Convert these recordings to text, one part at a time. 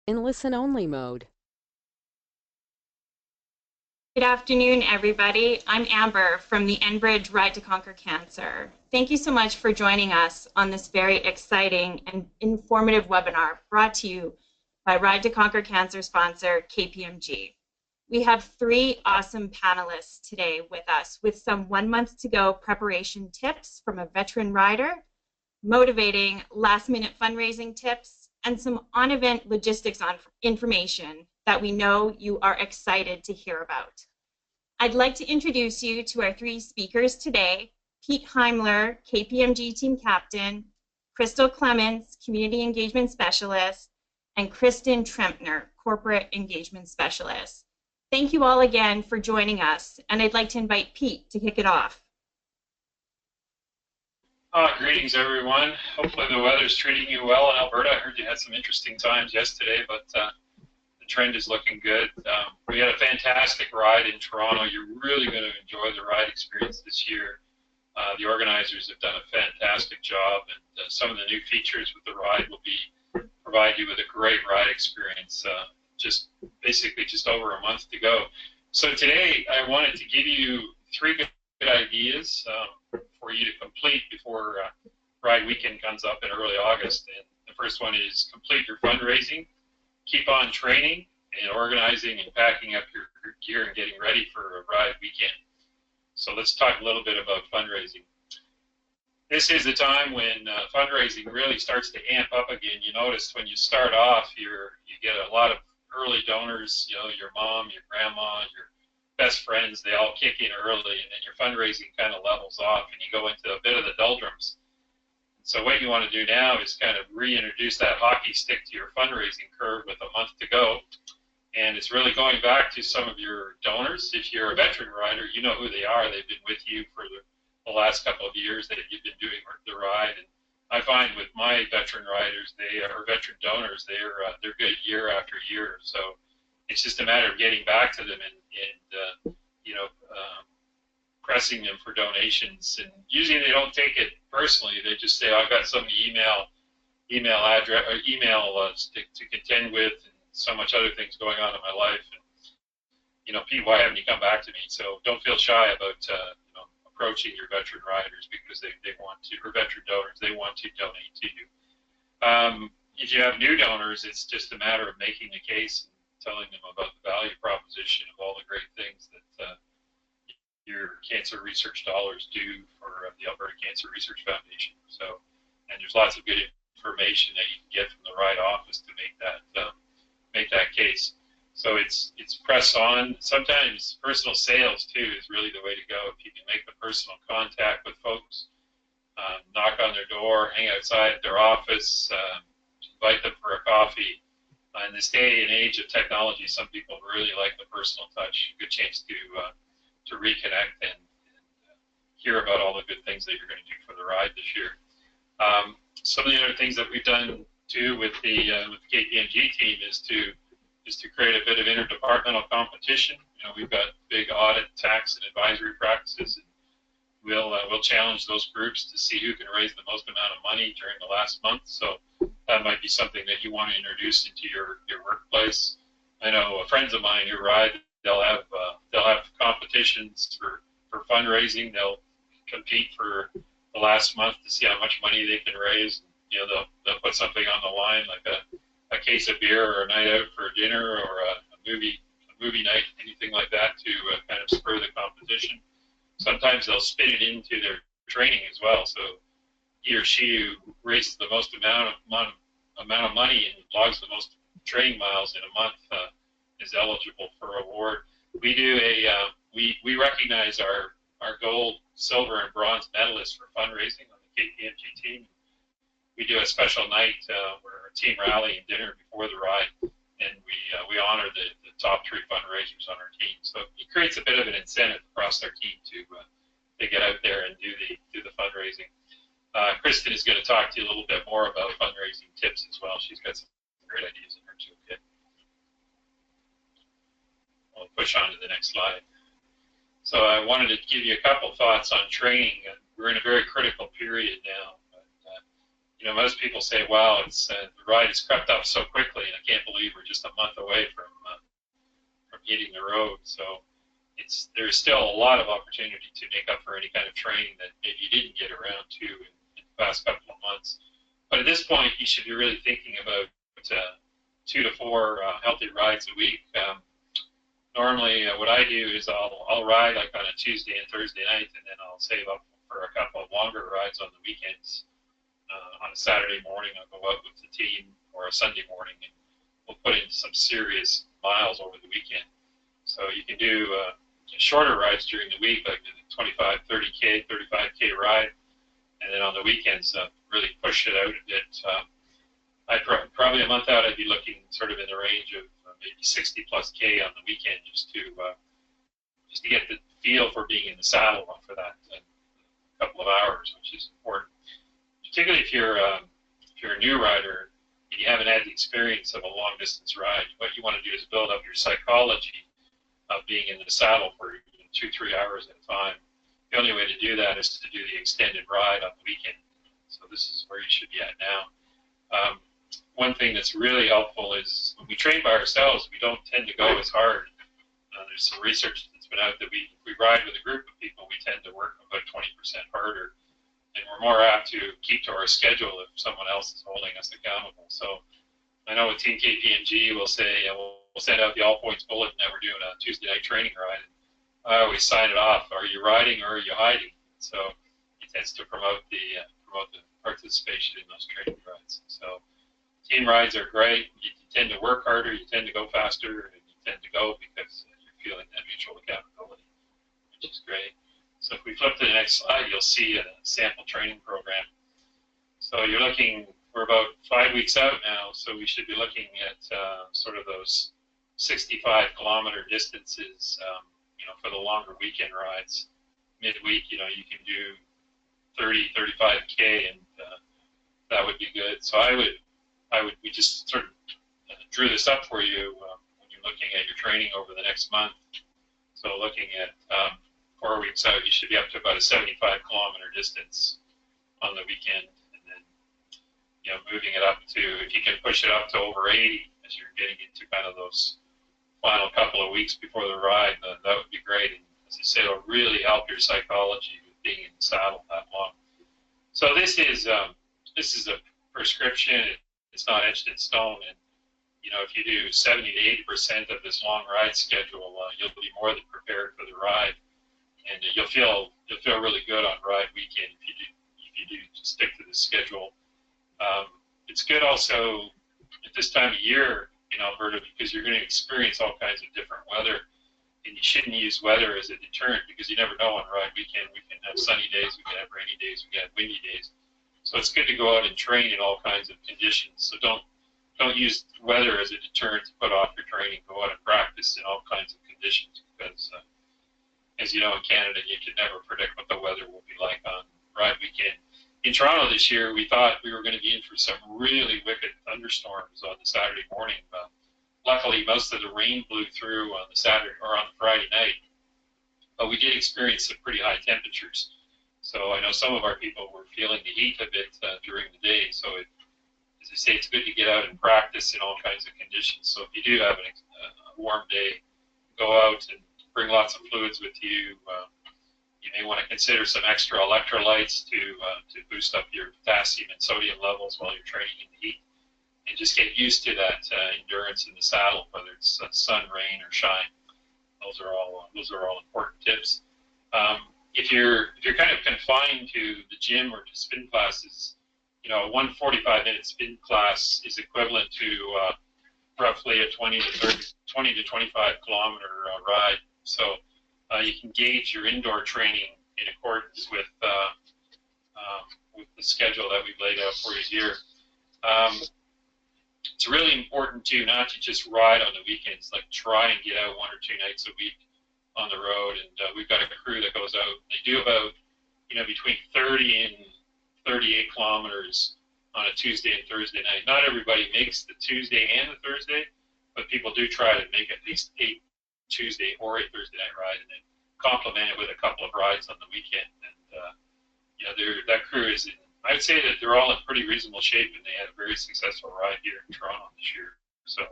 in listen-only mode. Good afternoon, everybody. I'm Amber from the Enbridge Ride to Conquer Cancer. Thank you so much for joining us on this very exciting and informative webinar brought to you by Ride to Conquer Cancer sponsor KPMG. We have three awesome panelists today with us with some 1 month to go preparation tips from a veteran rider, motivating last-minute fundraising tips, and some on-event logistics information that we know you are excited to hear about. I'd like to introduce you to our three speakers today: Pete Heimler, KPMG Team Captain, Clements, Community Engagement Specialist, and Kristin Trempner, Corporate Engagement Specialist. Thank you all again for joining us, and I'd like to invite Pete to kick it off. Greetings, everyone. Hopefully the weather's treating you well in Alberta. I heard you had some interesting times yesterday, but the trend is looking good. We had a fantastic ride in Toronto. You're really going to enjoy the ride experience this year. The organizers have done a fantastic job, and some of the new features with the ride will provide you with a great ride experience. Just over a month to go. So today I wanted to give you three good ideas for you to complete before Ride Weekend comes up in early August. And the first one is complete your fundraising, keep on training and organizing and packing up your gear and getting ready for a Ride Weekend. So let's talk a little bit about fundraising. This is the time when fundraising really starts to amp up again. You notice when you start off, you get a lot of early donors, your mom, your grandma, your best friends, they all kick in early, and then your fundraising kind of levels off and you go into a bit of the doldrums. So what you want to do now is kind of reintroduce that hockey stick to your fundraising curve with a month to go. And it's really going back to some of your donors. If you're a veteran rider, you know who they are. They've been with you for the last couple of years that you've been doing the ride. And I find with my veteran riders, veteran donors, they're good year after year. So it's just a matter of getting back to them and pressing them for donations. And usually they don't take it personally. They just say, I've got so many email address or email to contend with, and so much other things going on in my life. And Pete, why haven't you come back to me? So don't feel shy about approaching your veteran riders, because they want to, or veteran donors, they want to donate to you. If you have new donors, it's just a matter of making the case and telling them about the value proposition of all the great things that your cancer research dollars do for the Alberta Cancer Research Foundation. So, and there's lots of good information that you can get from the RIDE office to make that case. So it's press on. Sometimes personal sales too is really the way to go. If you can make the personal contact with folks, knock on their door, hang outside their office, invite them for a coffee. In this day and age of technology, some people really like the personal touch. A good chance to reconnect and hear about all the good things that you're going to do for the ride this year. Some of the other things that we've done too with the KPMG team is to create a bit of interdepartmental competition. We've got big audit, tax, and advisory practices, and we'll challenge those groups to see who can raise the most amount of money during the last month. So that might be something that you want to introduce into your workplace. I know friends of mine who ride, they'll have competitions for fundraising. They'll compete for the last month to see how much money they can raise. They'll put something on the line, like a case of beer or a night out for dinner or a movie night, anything like that, to kind of spur the competition. Sometimes they'll spin it into their training as well. So he or she who raises the most amount of money and logs the most training miles in a month is eligible for a award. We do we recognize our gold, silver, and bronze medalists for fundraising on the KPMG team. We do a special night where a team rally and dinner before the ride, and we honor the top three fundraisers on our team. So it creates a bit of an incentive across our team to get out there and do the fundraising. Kristin is going to talk to you a little bit more about fundraising tips as well. She's got some great ideas in her toolkit. I'll push on to the next slide. So I wanted to give you a couple thoughts on training. We're in a very critical period now. But, most people say, wow, the ride has crept up so quickly, and I can't believe we're month away from hitting the road. So there's still a lot of opportunity to make up for any kind of training that maybe you didn't get around to in the past couple of months. But at this point, you should be really thinking about 2 to 4 healthy rides a week. Normally, what I do is I'll ride like on a Tuesday and Thursday night, and then I'll save up for a couple of longer rides on the weekends. On a Saturday morning, I'll go out with the team, or a Sunday morning, and we'll put in some serious miles over the weekend. So you can do shorter rides during the week, like the 25, 30K, 35K ride, and then on the weekends, really push it out a bit. Probably a month out, I'd be looking sort of in the range of maybe 60 plus K on the weekend, just to get the feel for being in the saddle for that couple of hours, which is important. Particularly if you're a new rider and you haven't had the experience of a long distance ride, what you want to do is build up your psychology of being in the saddle for 2-3 hours at a time. The only way to do that is to do the extended ride on the weekend. So this is where you should be at now. One thing that's really helpful is when we train by ourselves, we don't tend to go as hard. There's some research that's been out that if we ride with a group of people, we tend to work about 20% harder, and we're more apt to keep to our schedule if someone else is holding us accountable. So I know with Team KPMG, we'll say we'll send out the all points bulletin that we're doing a Tuesday night training ride. I always sign it off: are you riding or are you hiding? So it tends to promote the participation in those training rides. So team rides are great. You tend to work harder, you tend to go faster, and you tend to go because you're feeling that mutual accountability, which is great. So if we flip to the next slide, you'll see a sample training program. So we're about 5 weeks out now, so we should be looking at sort of those 65-kilometer distances, for the longer weekend rides. Midweek, you can do 30, 35K, and that would be good. So we just sort of drew this up for you when you're looking at your training over the next month. So looking at 4 weeks out, you should be up to about a 75-kilometer distance on the weekend, and then moving it up to, if you can push it up to over 80 as you're getting into kind of those final couple of weeks before the ride, that would be great. And as I say, it'll really help your psychology with being in the saddle that long. So this is a prescription. It's not etched in stone, and if you do 70 to 80% of this long ride schedule, you'll be more than prepared for the ride, and you'll feel really good on ride weekend if you do stick to the schedule. It's good also at this time of year in Alberta because you're going to experience all kinds of different weather, and you shouldn't use weather as a deterrent because you never know on ride weekend. We can have sunny days, we can have rainy days, we can have windy days. So it's good to go out and train in all kinds of conditions. So don't use weather as a deterrent to put off your training. Go out and practice in all kinds of conditions because, as you know, in Canada, you can never predict what the weather will be like on ride weekend. In Toronto this year, we thought we were going to be in for some really wicked thunderstorms on the Saturday morning. Luckily, most of the rain blew through on the Saturday or on the Friday night, but we did experience some pretty high temperatures. So I know some of our people were feeling the heat a bit during the day. So as I say, it's good to get out and practice in all kinds of conditions. So if you do have a warm day, go out and bring lots of fluids with you. You may want to consider some extra electrolytes to boost up your potassium and sodium levels while you're training in the heat, and just get used to that endurance in the saddle, whether it's sun, rain, or shine. Those are all important tips. If you're kind of confined to the gym or to spin classes, a 145-minute spin class is equivalent to roughly a 20 to 25 kilometer ride. So you can gauge your indoor training in accordance with the schedule that we've laid out for you here. It's really important too not to just ride on the weekends. Like try and get out 1 or 2 nights a week on the road, and we've got a crew that goes out. They do about between 30 and 38 kilometers on a Tuesday and Thursday night. Not everybody makes the Tuesday and the Thursday, but people do try to make at least 8 Tuesday or a Thursday night ride, and then complement it with a couple of rides on the weekend. And that crew is in, I would say that they're all in pretty reasonable shape, and they had a very successful ride here in Toronto this year. So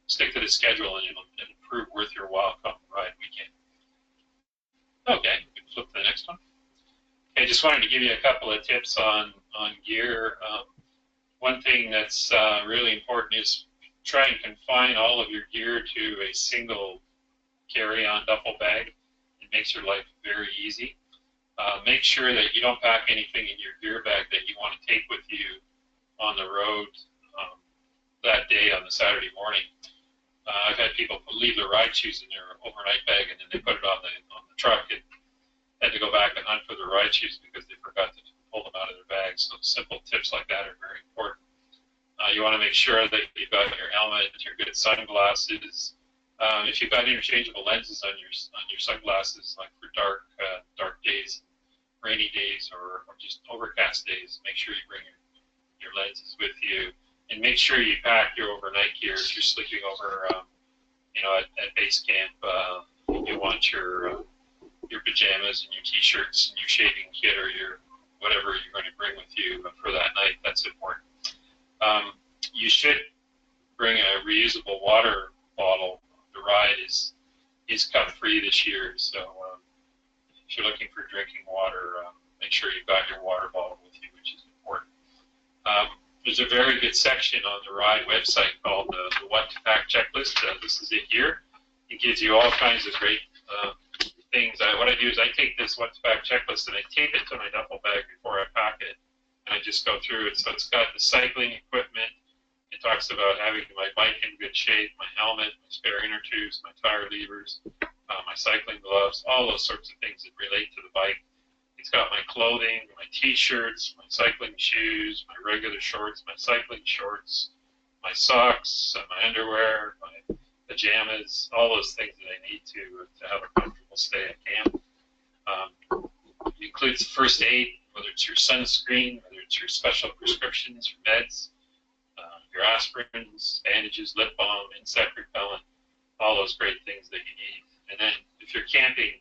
stick to the schedule, and it'll prove worth your while come ride weekend. Okay, we can flip to the next one. Okay, just wanted to give you a couple of tips on gear. One thing that's really important is try and confine all of your gear to a single carry-on duffel bag. It makes your life very easy. Make sure that you don't pack anything in your gear bag that you want to take with you on the road that day on the Saturday morning. I've had people leave their ride shoes in their overnight bag, and then they put it on the truck and had to go back and hunt for their ride shoes because they forgot to pull them out of their bags. So simple tips like that are very important. You want to make sure that you've got your helmet, your good sunglasses. If you've got interchangeable lenses on your sunglasses, like for dark days, rainy days, or just overcast days, make sure you bring your lenses with you, and make sure you pack your overnight gear if you're sleeping over, at base camp. You want your pajamas and your t-shirts and your shaving kit or your whatever you're going to bring with you for that night. That's important. You should bring a reusable water bottle. The ride is cup free this year, so if you're looking for drinking water, make sure you've got your water bottle with you, which is important. There's a very good section on the ride website called the What to Pack Checklist. This is it here. It gives you all kinds of great things. What I do is I take this What to Pack checklist and I tape it to my duffel bag before I pack it, and I just go through it. So it's got the cycling equipment. It talks about having my bike in good shape, my helmet, my spare inner tubes, my tire levers, my cycling gloves, all those sorts of things that relate to the bike. It's got my clothing, my t-shirts, my cycling shoes, my regular shorts, my cycling shorts, my socks, my underwear, my pajamas, all those things that I need to have a comfortable stay at camp. It includes first aid, whether it's your sunscreen, whether it's your special prescriptions for meds, your aspirins, bandages, lip balm, insect repellent, all those great things that you need. And then if you're camping,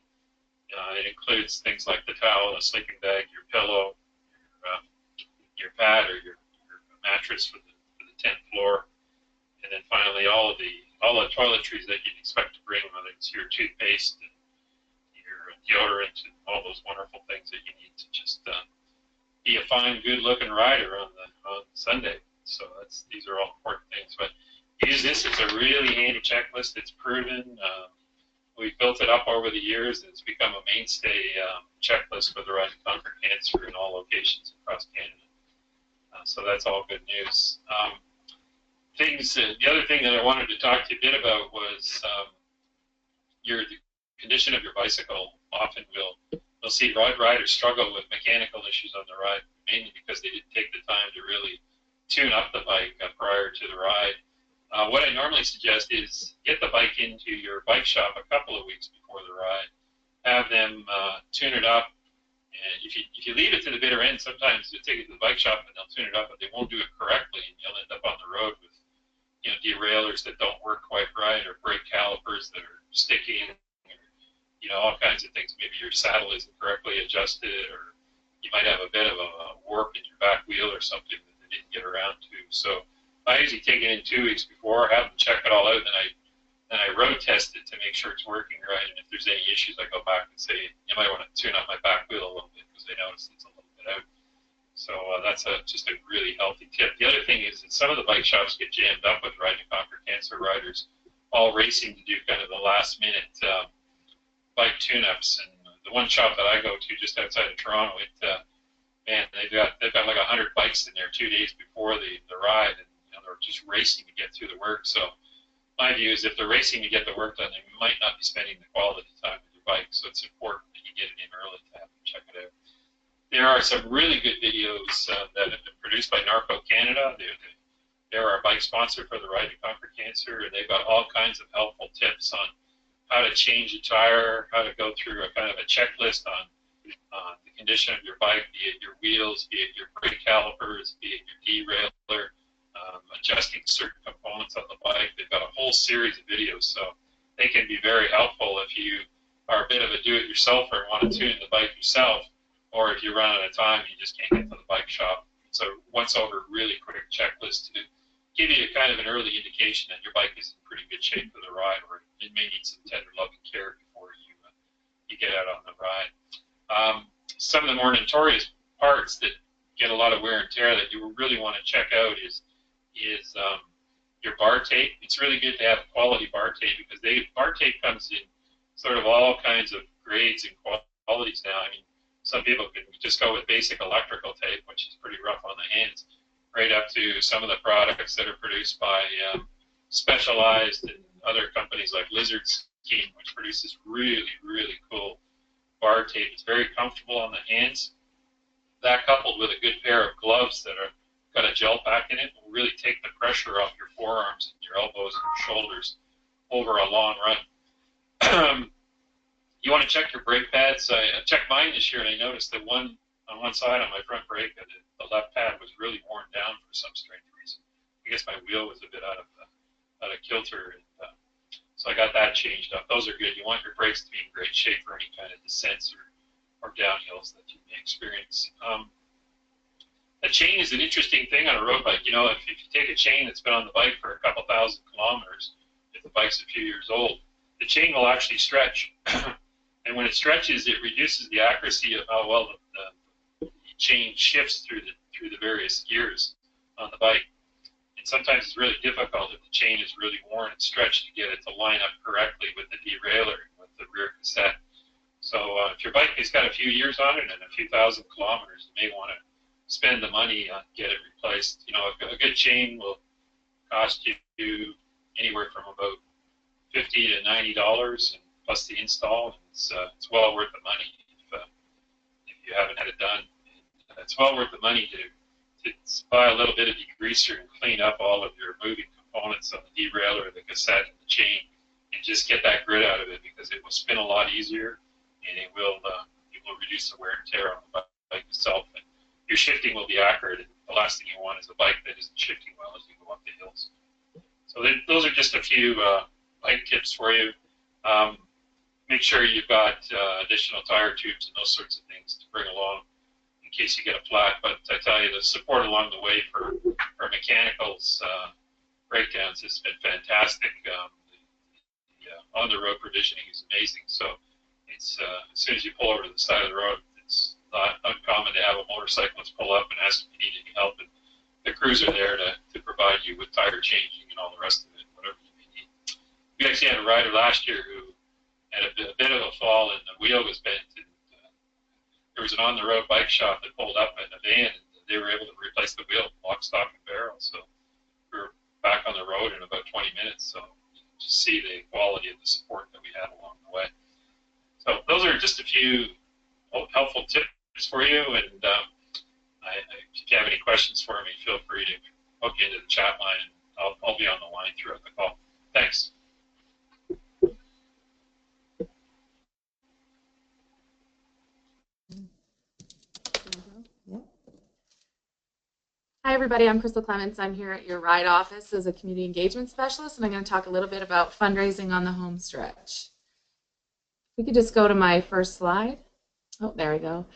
it includes things like the towel, the sleeping bag, your pillow, your pad or your mattress for the tent floor, and then finally all the toiletries that you'd expect to bring, whether it's your toothpaste and your deodorant and all those wonderful things that you need to just be a fine, good-looking rider on Sunday. So these are all important things. But use this; it's a really handy checklist. It's proven. We've built it up over the years, and it's become a mainstay checklist for the Ride to Conquer Cancer in all locations across Canada. So that's all good news. The other thing that I wanted to talk to you a bit about was the condition of your bicycle. Often we'll see riders struggle with mechanical issues on the ride, mainly because they didn't take the time to really tune up the bike prior to the ride. What I normally suggest is get the bike into your bike shop a couple of weeks before the ride. Have them tune it up, and if you leave it to the bitter end, sometimes you take it to the bike shop and they'll tune it up, but they won't do it correctly, and you'll end up on the road with derailleurs that don't work quite right, or brake calipers that are sticking, or all kinds of things. Maybe your saddle isn't correctly adjusted, or you might have a bit of a warp in your back wheel or something that they didn't get around to. So I usually take it in 2 weeks before, have them check it all out, then I road test it to make sure it's working right. And if there's any issues, I go back and say, you might want to tune up my back wheel a little bit because I noticed it's a little bit out. So that's just a really healthy tip. The other thing is that some of the bike shops get jammed up with Ride to Conquer Cancer riders, all racing to do kind of the last minute bike tune-ups. And the one shop that I go to just outside of Toronto, man, they've got like 100 bikes in there 2 days before the ride, and they're just racing to get through the work. So my view is if they're racing to get the work done, they might not be spending the quality time with your bike. So it's important that you get it in early to have them check it out. There are some really good videos that have been produced by Narco Canada. They're our bike sponsor for the Ride to Conquer Cancer, and they've got all kinds of helpful tips on how to change a tire, how to go through a kind of a checklist on the condition of your bike, be it your wheels, be it your brake calipers, be it your derailleur, adjusting certain components on the bike. They've got a whole series of videos, so they can be very helpful if you are a bit of a do-it-yourselfer and want to tune the bike yourself, or if you run out of time and you just can't get to the bike shop. It's a once-over, really quick checklist to give you a kind of an early indication that your bike is in pretty good shape for the ride, or it may need some tender loving care before you get out on the ride. Some of the more notorious parts that get a lot of wear and tear that you really want to check out is your bar tape. It's really good to have quality bar tape because bar tape comes in sort of all kinds of grades and qualities now. I mean, some people can just go with basic electrical tape, which is pretty rough on the hands, right up to some of the products that are produced by Specialized and other companies like Lizard Scheme, which produces really, really cool bar tape. It's very comfortable on the hands. That coupled with a good pair of gloves that are got a gel pack in it will really take the pressure off your forearms and your elbows and your shoulders over a long run. You want to check your brake pads. I checked mine this year and I noticed that on one side on my front brake, the left pad was really worn down for some strange reason. I guess my wheel was a bit out of kilter, and so I got that changed up. Those are good. You want your brakes to be in great shape for any kind of descents or downhills that you may experience. A chain is an interesting thing on a road bike. You know, if you take a chain that's been on the bike for a couple thousand kilometers, if the bike's a few years old, the chain will actually stretch. And when it stretches, it reduces the accuracy of how well the chain shifts through the various gears on the bike. And sometimes it's really difficult if the chain is really worn and stretched to get it to line up correctly with the derailleur and with the rear cassette. So if your bike has got a few years on it and a few thousand kilometers, you may want to spend the money on get it replaced. You know, a good chain will cost you anywhere from about $50 to $90, and plus the install. And it's well worth the money if you haven't had it done. It's well worth the money to buy a little bit of degreaser and clean up all of your moving components on the derailleur, the cassette, and the chain, and just get that grit out of it, because it will spin a lot easier, and it will reduce the wear and tear on the bike itself. And your shifting will be accurate, and the last thing you want is a bike that isn't shifting well as you go up the hills. So those are just a few bike tips for you. Make sure you've got additional tire tubes and those sorts of things to bring along in case you get a flat. But I tell you, the support along the way for mechanicals breakdowns has been fantastic. The on-the-road provisioning is amazing. So it's as soon as you pull over to the side of the road, it's not uncommon to have a motorcyclist pull up and ask if you need any help, and the crews are there to provide you with tire changing and all the rest of it, whatever you may need. We actually had a rider last year who had a bit of a fall, and the wheel was bent, and there was an on-the-road bike shop that pulled up in a van, and they were able to replace the wheel, lock, stock, and barrel. So we were back on the road in about 20 minutes. So you can just see the quality of the support that we had along the way. So those are just a few helpful tips for you, and if you have any questions for me, feel free to hook into the chat line, and I'll be on the line throughout the call. Thanks. Hi everybody, I'm Clements. I'm here at your ride office as a community engagement specialist, and I'm going to talk a little bit about fundraising on the home stretch. We could just go to my first slide. Oh, there we go.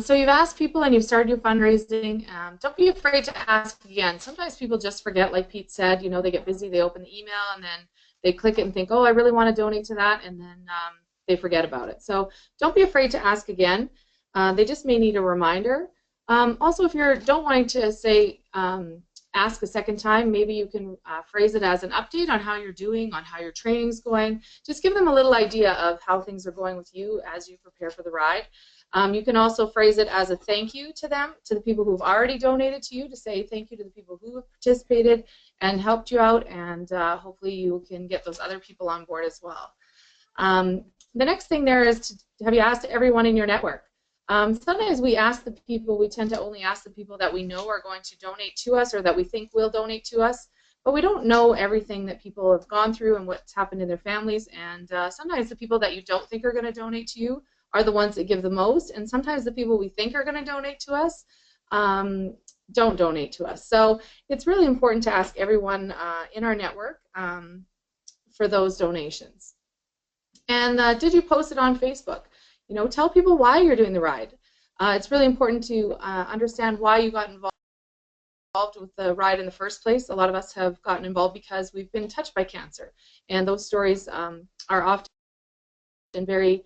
So you've asked people and you've started your fundraising. Don't be afraid to ask again. Sometimes people just forget, like Pete said, you know, they get busy, they open the email, and then they click it and think, oh, I really want to donate to that, and then they forget about it. So don't be afraid to ask again. They just may need a reminder. Also, if you don't wanting to say ask a second time, maybe you can phrase it as an update on how you're doing, on how your training's going. Just give them a little idea of how things are going with you as you prepare for the ride. You can also phrase it as a thank you to them, to the people who've already donated to you, to say thank you to the people who have participated and helped you out, and hopefully you can get those other people on board as well. The next thing there is to have you asked everyone in your network. Sometimes we ask the people, we tend to only ask the people that we know are going to donate to us or that we think will donate to us, but we don't know everything that people have gone through and what's happened in their families, and sometimes the people that you don't think are going to donate to you are the ones that give the most, and sometimes the people we think are going to donate to us don't donate to us. So it's really important to ask everyone in our network for those donations. And did you post it on Facebook? You know, tell people why you're doing the ride. It's really important to understand why you got involved. involved with the ride in the first place. A lot of us have gotten involved because we've been touched by cancer, and those stories are often very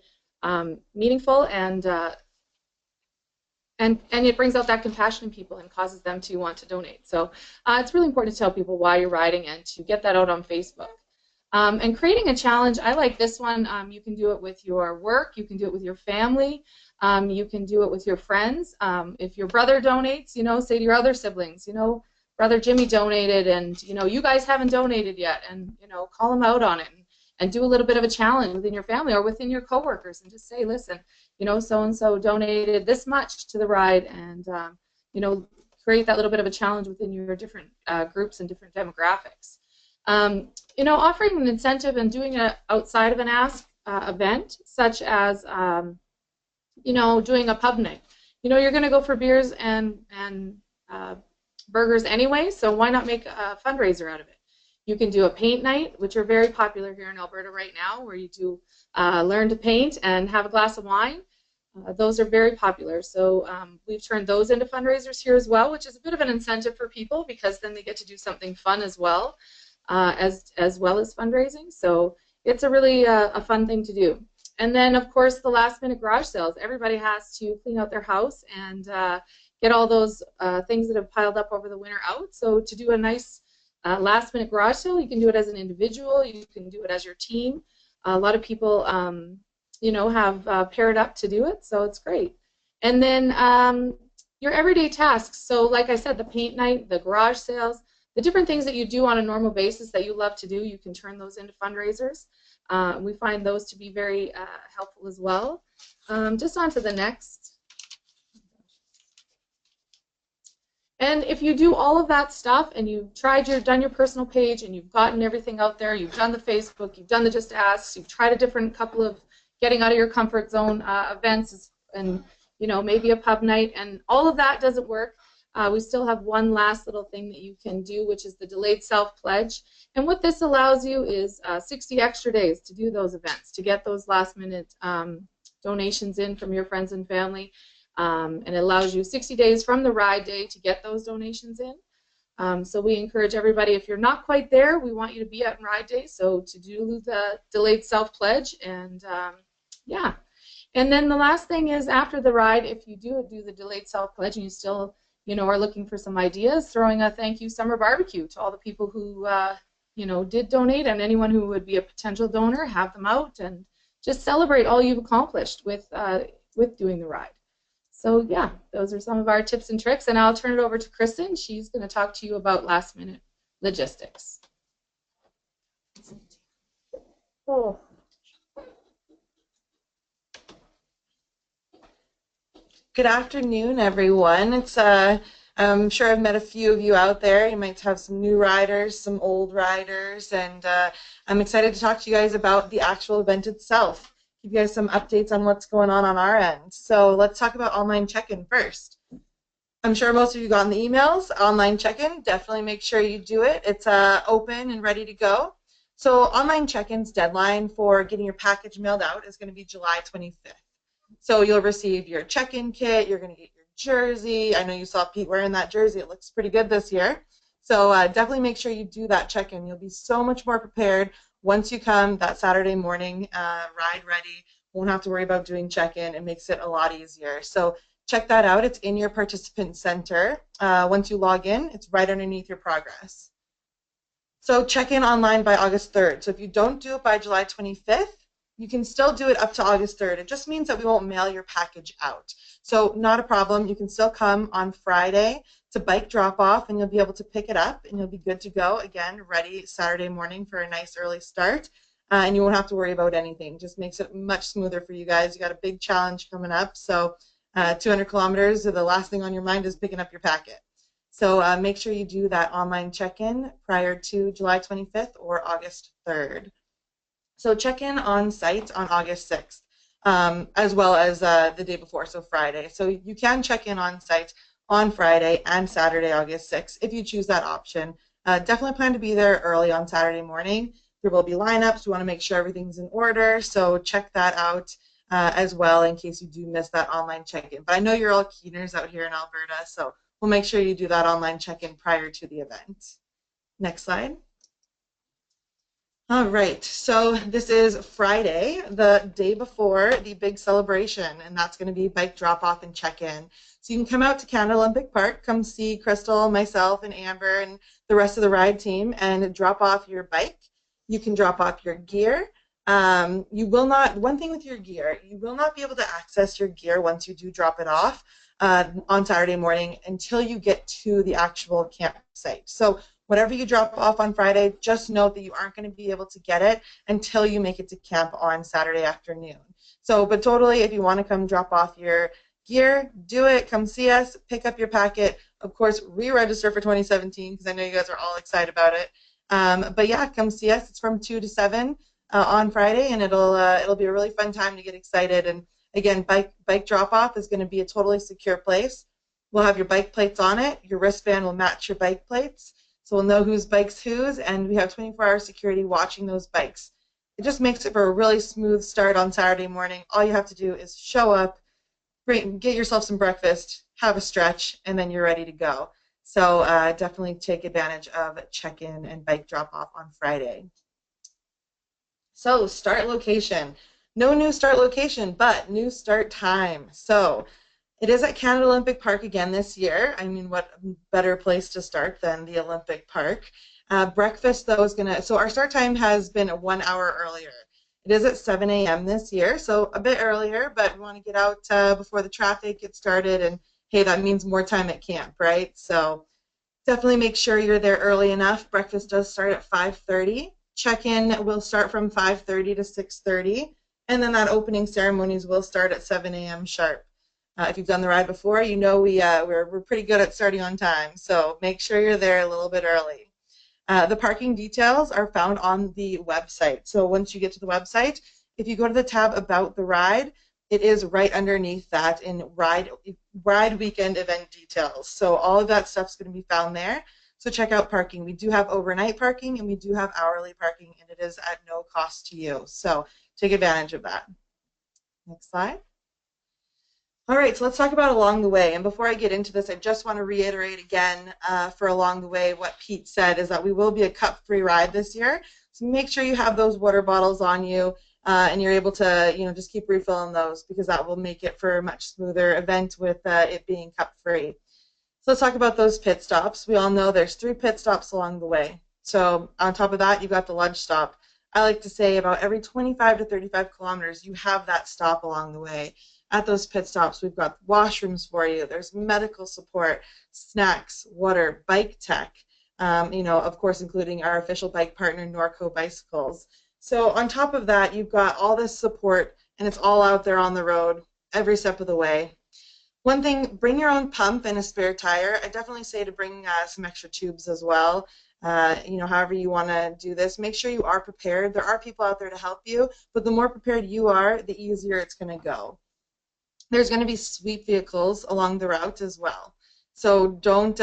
meaningful, and it brings out that compassion in people and causes them to want to donate. So it's really important to tell people why you're riding and to get that out on Facebook. And creating a challenge, I like this one. You can do it with your work, you can do it with your family, you can do it with your friends. If your brother donates, say to your other siblings, brother Jimmy donated, and you guys haven't donated yet, and call him out on it, and do a little bit of a challenge within your family or within your coworkers, and just say, listen, so and so donated this much to the ride, and create that little bit of a challenge within your different groups and different demographics. Offering an incentive and doing it outside of an ask event, such as doing a pub night. You're going to go for beers and burgers anyway, so why not make a fundraiser out of it? You can do a paint night, which are very popular here in Alberta right now, where you do learn to paint and have a glass of wine. Those are very popular, so we've turned those into fundraisers here as well, which is a bit of an incentive for people, because then they get to do something fun as well. As well as fundraising, so it's a really a fun thing to do. And then, of course, the last-minute garage sales. Everybody has to clean out their house and get all those things that have piled up over the winter out. So to do a nice last-minute garage sale, you can do it as an individual, you can do it as your team. A lot of people, have paired up to do it, so it's great. And then your everyday tasks. So, like I said, the paint night, the garage sales, the different things that you do on a normal basis that you love to do, you can turn those into fundraisers. We find those to be very helpful as well. Just on to the next. And if you do all of that stuff and you've done your personal page and you've gotten everything out there, you've done the Facebook, you've done the Just Asks, you've tried a different couple of getting out of your comfort zone events, and maybe a pub night, and all of that doesn't work, we still have one last little thing that you can do, which is the delayed self-pledge. And what this allows you is 60 extra days to do those events, to get those last-minute donations in from your friends and family. And it allows you 60 days from the ride day to get those donations in. So we encourage everybody, if you're not quite there, we want you to be at ride day, so to do the delayed self-pledge. And yeah. And then the last thing is, after the ride, if you do the delayed self-pledge and you still are looking for some ideas, throwing a thank you summer barbecue to all the people who, did donate, and anyone who would be a potential donor, have them out and just celebrate all you've accomplished with doing the ride. So yeah, those are some of our tips and tricks, and I'll turn it over to Kristin. She's going to talk to you about last-minute logistics. Oh. Good afternoon, everyone. I'm sure I've met a few of you out there. You might have some new riders, some old riders, and I'm excited to talk to you guys about the actual event itself. Give you guys some updates on what's going on our end. So let's talk about online check-in first. I'm sure most of you got the emails. Online check-in, definitely make sure you do it. It's open and ready to go. So online check-in's deadline for getting your package mailed out is going to be July 25th. So you'll receive your check-in kit, you're going to get your jersey. I know you saw Pete wearing that jersey. It looks pretty good this year. So definitely make sure you do that check-in. You'll be so much more prepared once you come that Saturday morning, ride ready. Won't have to worry about doing check-in. It makes it a lot easier. So check that out. It's in your participant center. Once you log in, it's right underneath your progress. So check in online by August 3rd. So if you don't do it by July 25th, you can still do it up to August 3rd. It just means that we won't mail your package out. So not a problem. You can still come on Friday to bike drop-off, and you'll be able to pick it up, and you'll be good to go, again, ready Saturday morning for a nice early start. And you won't have to worry about anything. Just makes it much smoother for you guys. You got a big challenge coming up. So 200 kilometers, the last thing on your mind is picking up your packet. So make sure you do that online check-in prior to July 25th or August 3rd. So check in on site on August 6th, as well as the day before, so Friday. So you can check in on site on Friday and Saturday, August 6th, if you choose that option. Definitely plan to be there early on Saturday morning. There will be lineups. We want to make sure everything's in order, so check that out as well in case you do miss that online check-in. But I know you're all keeners out here in Alberta, so we'll make sure you do that online check-in prior to the event. Next slide. All right, so this is Friday, the day before the big celebration, and that's going to be bike drop-off and check-in. So you can come out to Canada Olympic Park, come see Crystal, myself, and Amber, and the rest of the ride team, and drop off your bike. You can drop off your gear. You will not, one thing with your gear, you will not be able to access your gear once you do drop it off on Saturday morning until you get to the actual campsite. So whatever you drop off on Friday, just note that you aren't going to be able to get it until you make it to camp on Saturday afternoon. So, but totally, if you want to come drop off your gear, do it. Come see us, pick up your packet. Of course, re-register for 2017 because I know you guys are all excited about it. But yeah, come see us. It's from 2 to 7 on Friday, and it'll be a really fun time to get excited. And again, bike drop-off is going to be a totally secure place. We'll have your bike plates on it. Your wristband will match your bike plates. So we'll know whose bike's whose, and we have 24-hour security watching those bikes. It just makes it for a really smooth start on Saturday morning. All you have to do is show up, get yourself some breakfast, have a stretch, and then you're ready to go. So definitely take advantage of check-in and bike drop-off on Friday. So start location. No new start location, but new start time. So it is at Canada Olympic Park again this year. I mean, what better place to start than the Olympic Park? Breakfast, though, is going to, so our start time has been 1 hour earlier. It is at 7 a.m. this year, so a bit earlier, but we want to get out before the traffic gets started, and hey, that means more time at camp, right? So definitely make sure you're there early enough. Breakfast does start at 5:30. Check-in will start from 5:30 to 6:30, and then that opening ceremonies will start at 7 a.m. sharp. If you've done the ride before, you know we're pretty good at starting on time, so make sure you're there a little bit early. The parking details are found on the website. So once you get to the website, if you go to the tab about the ride, it is right underneath that in ride weekend event details. So all of that stuff's going to be found there. So check out parking. We do have overnight parking and we do have hourly parking, and it is at no cost to you. So take advantage of that. Next slide. All right, so let's talk about along the way. And before I get into this, I just want to reiterate again for along the way what Pete said is that we will be a cup-free ride this year. So make sure you have those water bottles on you and you're able to, just keep refilling those because that will make it for a much smoother event with it being cup-free. So let's talk about those pit stops. We all know there's 3 pit stops along the way. So on top of that, you've got the lunch stop. I like to say about every 25 to 35 kilometers, you have that stop along the way. At those pit stops, we've got washrooms for you. There's medical support, snacks, water, bike tech, of course, including our official bike partner, Norco Bicycles. So on top of that, you've got all this support, and it's all out there on the road every step of the way. One thing, bring your own pump and a spare tire. I definitely say to bring some extra tubes as well. However you want to do this, make sure you are prepared. There are people out there to help you, but the more prepared you are, the easier it's going to go. There's going to be sweep vehicles along the route as well. So don't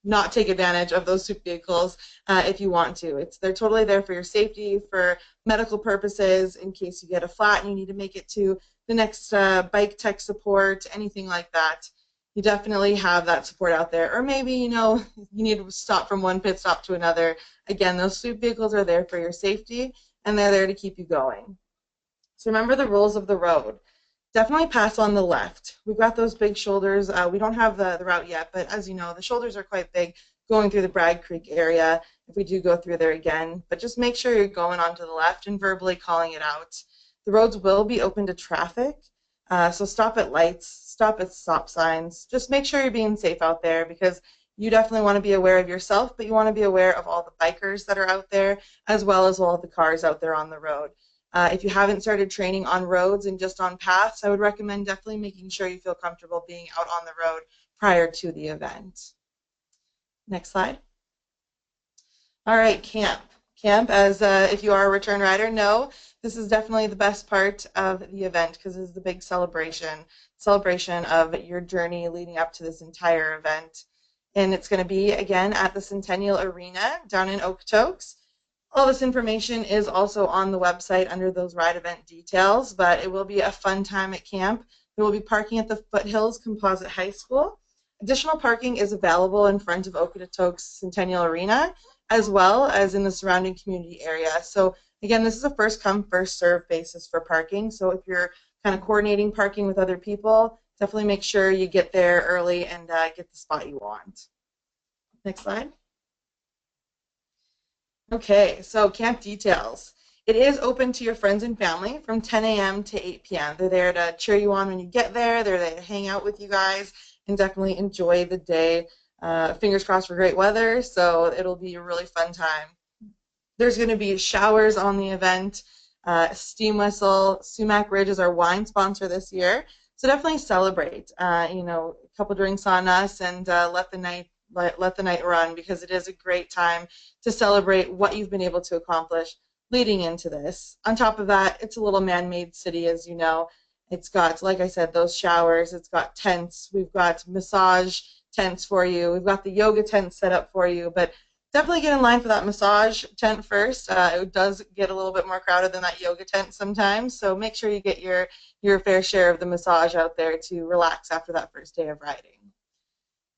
not take advantage of those sweep vehicles if you want to. They're totally there for your safety, for medical purposes, in case you get a flat and you need to make it to the next bike tech support, anything like that. You definitely have that support out there. Or maybe, you need to stop from one pit stop to another. Again, those sweep vehicles are there for your safety, and they're there to keep you going. So remember the rules of the road. Definitely pass on the left. We've got those big shoulders. We don't have the route yet, but as you know, the shoulders are quite big going through the Bragg Creek area if we do go through there again. But just make sure you're going onto the left and verbally calling it out. The roads will be open to traffic, so stop at lights, stop at stop signs. Just make sure you're being safe out there because you definitely want to be aware of yourself, but you want to be aware of all the bikers that are out there as well as all the cars out there on the road. If you haven't started training on roads and just on paths, I would recommend definitely making sure you feel comfortable being out on the road prior to the event. Next slide. All right, camp. Camp, as if you are a return rider, know this is definitely the best part of the event because it's the big celebration of your journey leading up to this entire event. And it's going to be, again, at the Centennial Arena down in Okotoks. All this information is also on the website under those ride event details, but it will be a fun time at camp. There will be parking at the Foothills Composite High School. Additional parking is available in front of Okotoks Centennial Arena, as well as in the surrounding community area. So again, this is a first come, first serve basis for parking. So if you're kind of coordinating parking with other people, definitely make sure you get there early and get the spot you want. Next slide. Okay, so camp details. It is open to your friends and family from 10 a.m. to 8 p.m. They're there to cheer you on when you get there. They're there to hang out with you guys and definitely enjoy the day. Fingers crossed for great weather, so it'll be a really fun time. There's going to be showers on the event, steam whistle. Sumac Ridge is our wine sponsor this year, so definitely celebrate. A couple drinks on us and let the night run, because it is a great time to celebrate what you've been able to accomplish leading into this. On top of that, it's a little man-made city, as you know. It's got, like I said, those showers. It's got tents. We've got massage tents for you. We've got the yoga tent set up for you, but definitely get in line for that massage tent first. It does get a little bit more crowded than that yoga tent sometimes, so make sure you get your fair share of the massage out there to relax after that first day of riding.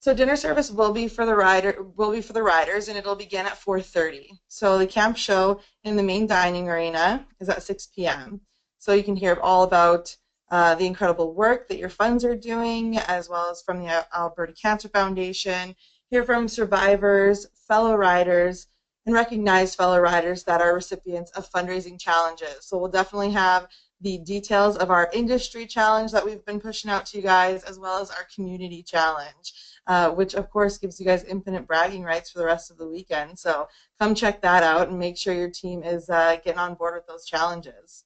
So dinner service will be for the riders, and it'll begin at 4:30. So the camp show in the main dining arena is at 6 p.m. So you can hear all about the incredible work that your funds are doing, as well as from the Alberta Cancer Foundation. Hear from survivors, fellow riders, and recognized fellow riders that are recipients of fundraising challenges. So we'll definitely have the details of our industry challenge that we've been pushing out to you guys, as well as our community challenge, which of course gives you guys infinite bragging rights for the rest of the weekend. So come check that out and make sure your team is getting on board with those challenges.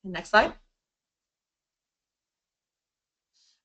Next slide.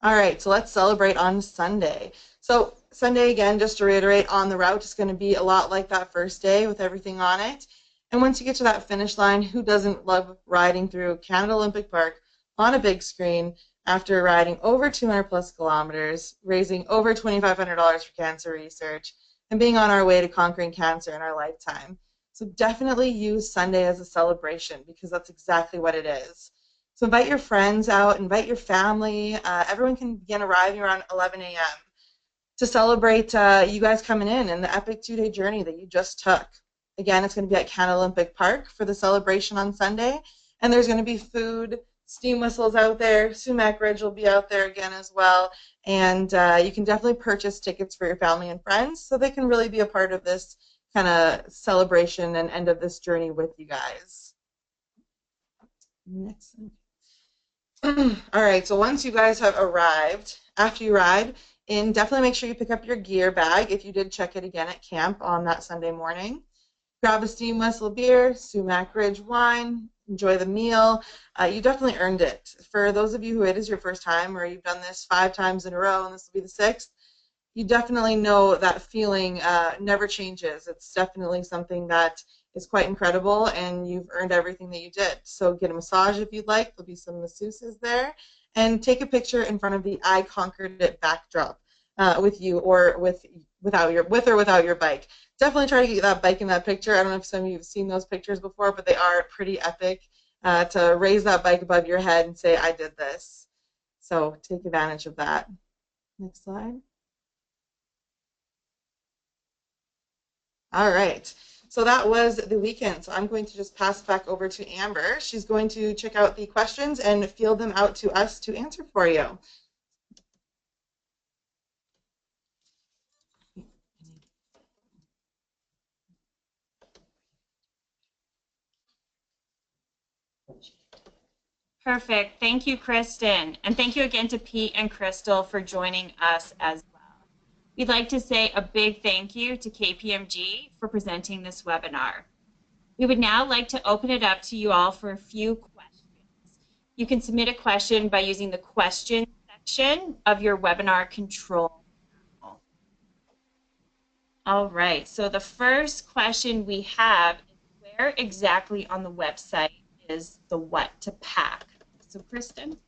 All right, so let's celebrate on Sunday. So Sunday, again, just to reiterate, on the route is going to be a lot like that first day with everything on it. And once you get to that finish line, who doesn't love riding through Canada Olympic Park on a big screen after riding over 200 plus kilometers, raising over $2,500 for cancer research, and being on our way to conquering cancer in our lifetime? So definitely use Sunday as a celebration, because that's exactly what it is. So invite your friends out, invite your family. Everyone can begin arriving around 11 a.m. to celebrate you guys coming in and the epic 2-day journey that you just took. Again, it's going to be at Canada Olympic Park for the celebration on Sunday, and there's going to be food, steam whistles out there. Sumac Ridge will be out there again as well, and you can definitely purchase tickets for your family and friends so they can really be a part of this kind of celebration and end of this journey with you guys. Next. All right, so once you guys have arrived, after you ride in, definitely make sure you pick up your gear bag if you did check it again at camp on that Sunday morning. Grab a steam whistle beer, Sumac Ridge wine, enjoy the meal. You definitely earned it. For those of you who it is your first time, or you've done this 5 times in a row and this will be the 6th, you definitely know that feeling never changes. It's definitely something that is quite incredible, and you've earned everything that you did. So get a massage if you'd like. There'll be some masseuses there. And take a picture in front of the I Conquered It backdrop with you, or with or without your bike. Definitely try to get that bike in that picture. I don't know if some of you have seen those pictures before, but they are pretty epic to raise that bike above your head and say, I did this. So take advantage of that. Next slide. All right. So that was the weekend. So I'm going to just pass back over to Amber. She's going to check out the questions and field them out to us to answer for you. Perfect. Thank you, Kristin. And thank you again to Pete and Crystal for joining us as well. We'd like to say a big thank you to KPMG for presenting this webinar. We would now like to open it up to you all for a few questions. You can submit a question by using the question section of your webinar control panel. All right, so the first question we have is, where exactly on the website is the what to pack? So Kristin?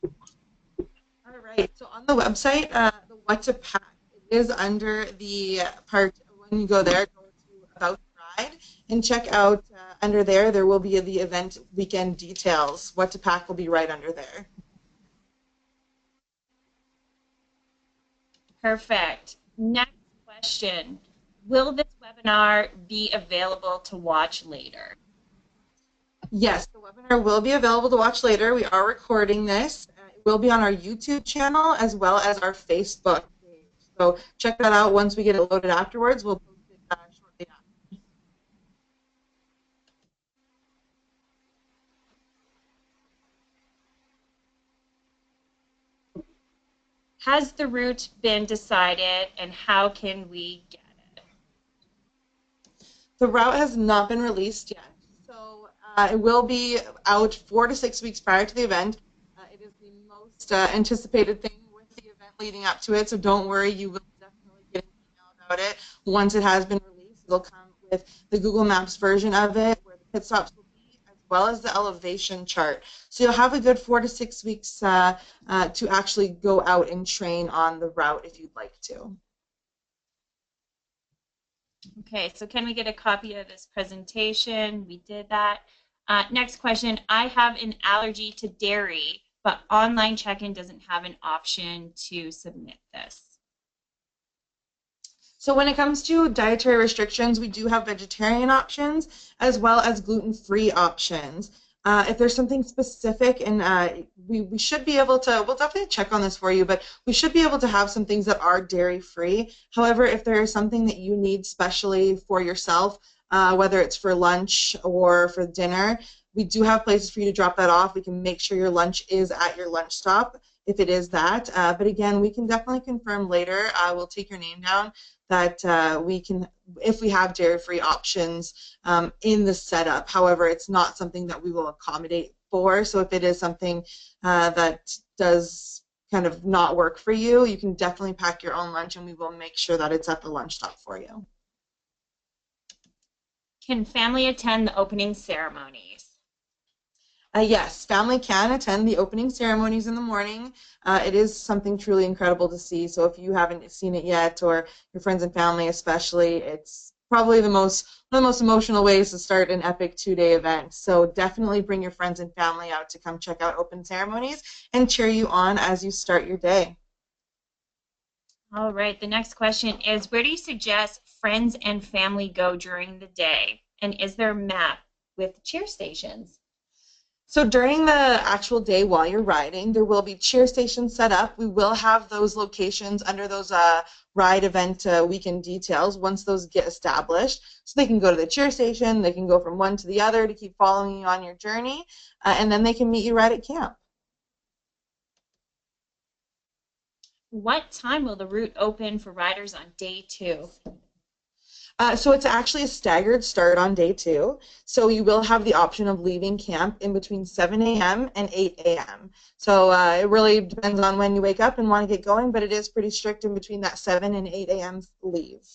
All right, so on the website, the what to pack, it is under the part, when you go there, go to About the Ride, and check out under there will be the event weekend details. What to pack will be right under there. Perfect. Next question. Will this webinar be available to watch later? Yes, the webinar will be available to watch later. We are recording this. It will be on our YouTube channel as well as our Facebook page. So check that out once we get it loaded afterwards. We'll post it shortly after. Has the route been decided and how can we get it? The route has not been released yet. So it will be out 4 to 6 weeks prior to the event. It is the most anticipated thing with the event leading up to it. So don't worry, you will definitely get an email about it. Once it has been released, it'll come with the Google Maps version of it, where the pit stops will be, as well as the elevation chart. So you'll have a good 4 to 6 weeks to actually go out and train on the route if you'd like to. Okay, so can we get a copy of this presentation? We did that. Next question. I have an allergy to dairy, but online check-in doesn't have an option to submit this. So when it comes to dietary restrictions, we do have vegetarian options as well as gluten-free options. If there's something specific, and we should be able to, we'll definitely check on this for you, but we should be able to have some things that are dairy-free. However, if there is something that you need specially for yourself, whether it's for lunch or for dinner, we do have places for you to drop that off. We can make sure your lunch is at your lunch stop if it is that. But again, we can definitely confirm later. We'll take your name down that we can, if we have dairy-free options in the setup. However, it's not something that we will accommodate for. So if it is something that does kind of not work for you, you can definitely pack your own lunch and we will make sure that it's at the lunch stop for you. Can family attend the opening ceremonies? Yes, family can attend the opening ceremonies in the morning. It is something truly incredible to see. So if you haven't seen it yet, or your friends and family especially, it's probably one of the most emotional ways to start an epic 2-day event. So definitely bring your friends and family out to come check out open ceremonies and cheer you on as you start your day. All right, the next question is, where do you suggest friends and family go during the day? And is there a map with cheer stations? So during the actual day while you're riding, there will be cheer stations set up. We will have those locations under those ride event weekend details once those get established. So they can go to the cheer station, they can go from one to the other to keep following you on your journey, and then they can meet you right at camp. What time will the route open for riders on day 2? So it's actually a staggered start on day 2. So you will have the option of leaving camp in between 7 a.m. and 8 a.m. So it really depends on when you wake up and want to get going, but it is pretty strict in between that 7 and 8 a.m. leave.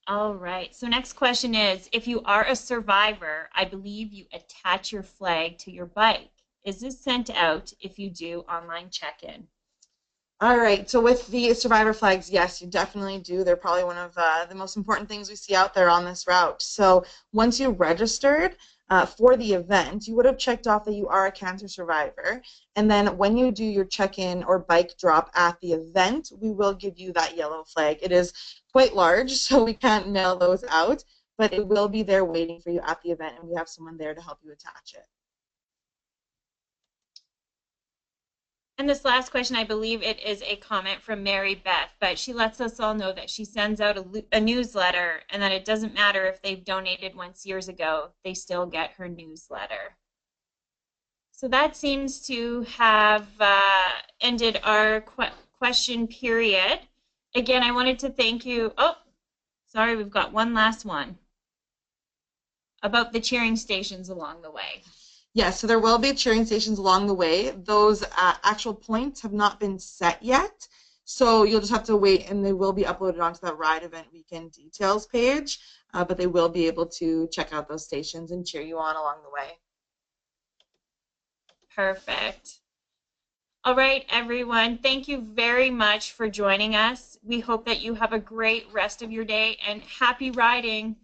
All right, so next question is, if you are a survivor, I believe you attach your flag to your bike. Is this sent out if you do online check-in? All right, so with the survivor flags, yes, you definitely do. They're probably one of the most important things we see out there on this route. So once you registered for the event, you would have checked off that you are a cancer survivor. And then when you do your check-in or bike drop at the event, we will give you that yellow flag. It is quite large, so we can't mail those out, but it will be there waiting for you at the event, and we have someone there to help you attach it. And this last question, I believe it is a comment from Mary Beth, but she lets us all know that she sends out a newsletter and that it doesn't matter if they've donated once years ago, they still get her newsletter. So that seems to have ended our question period. Again, I wanted to thank you. Oh, sorry, we've got one last one about the cheering stations along the way. Yes, so there will be cheering stations along the way. Those actual points have not been set yet, so you'll just have to wait, and they will be uploaded onto that ride event weekend details page, but they will be able to check out those stations and cheer you on along the way. Perfect. All right, everyone, thank you very much for joining us. We hope that you have a great rest of your day, and happy riding.